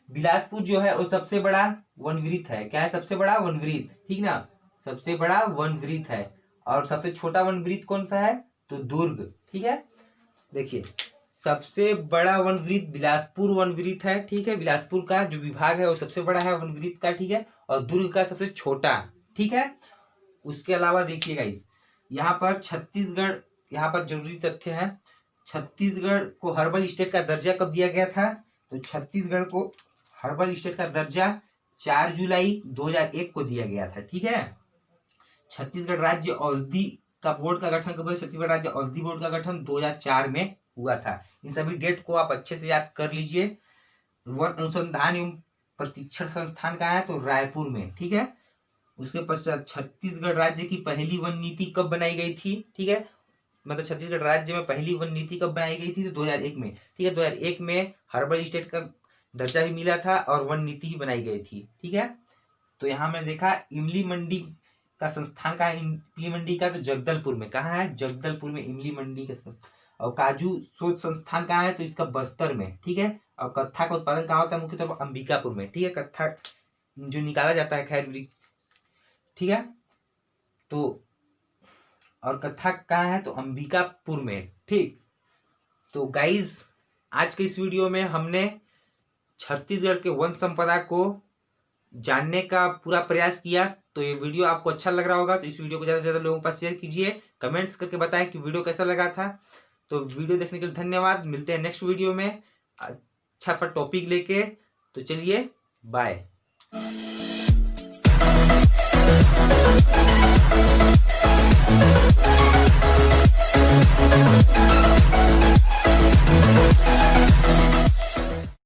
बिलासपुर जो है वो सबसे बड़ा वन वृत्त है। क्या है? सबसे बड़ा वन वृत्त। ठीक ना, सबसे बड़ा वन वृत्त है। और सबसे छोटा वन वृत्त कौन सा है? तो दुर्ग। ठीक है, देखिए सबसे बड़ा वन वृत्त बिलासपुर वन वृत्त है। ठीक है, बिलासपुर का जो विभाग है वो सबसे बड़ा है वन वृत्त का। ठीक है, और दुर्ग का सबसे छोटा। ठीक है, उसके अलावा देखिएगा इस यहाँ पर छत्तीसगढ़, यहाँ पर जरूरी तथ्य है, छत्तीसगढ़ को हर्बल स्टेट का दर्जा कब दिया गया था? तो छत्तीसगढ़ को हर्बल स्टेट का दर्जा 4 जुलाई 2001 को दिया गया था। ठीक है, छत्तीसगढ़ राज्य औषधि का बोर्ड का गठन कब हुआ? छत्तीसगढ़ राज्य औषधि बोर्ड का गठन 2004 में हुआ था। इन सभी डेट को आप अच्छे से याद कर लीजिए। वन अनुसंधान एवं प्रशिक्षण संस्थान कहाँ है? तो रायपुर में। ठीक है, उसके पश्चात छत्तीसगढ़ राज्य की पहली वन नीति कब बनाई गई थी? ठीक है, मतलब छत्तीसगढ़ राज्य में पहली वन नीति कब बनाई गई थी? तो 2001 में। ठीक है, 2001 में हर्बल स्टेट का दर्जा भी मिला था और वन नीति ही बनाई गई थी। ठीक है, तो यहाँ में देखा इमली मंडी का संस्थान कहाँ है? इमली मंडी का तो जगदलपुर में। कहाँ है? जगदलपुर में इमली मंडी का संस्थान। और काजू शोध संस्थान कहाँ है? तो इसका बस्तर में। ठीक है, और कत्था का उत्पादन कहाँ होता है? मुख्य तौर पर अंबिकापुर में। ठीक है, कत्था जो निकाला जाता है खैर वृक्ष। ठीक है, तो और कत्था कहाँ है? तो अंबिकापुर में। ठीक, तो गाइज आज के इस वीडियो में हमने छत्तीसगढ़ के वन संपदा को जानने का पूरा प्रयास किया। तो ये वीडियो आपको अच्छा लग रहा होगा तो इस वीडियो को ज़्यादा से ज़्यादा लोगों के पास शेयर कीजिए। कमेंट्स करके बताएं कि वीडियो कैसा लगा था। तो वीडियो देखने के लिए धन्यवाद। मिलते हैं नेक्स्ट वीडियो में अच्छा सा टॉपिक लेके। तो चलिए बाय।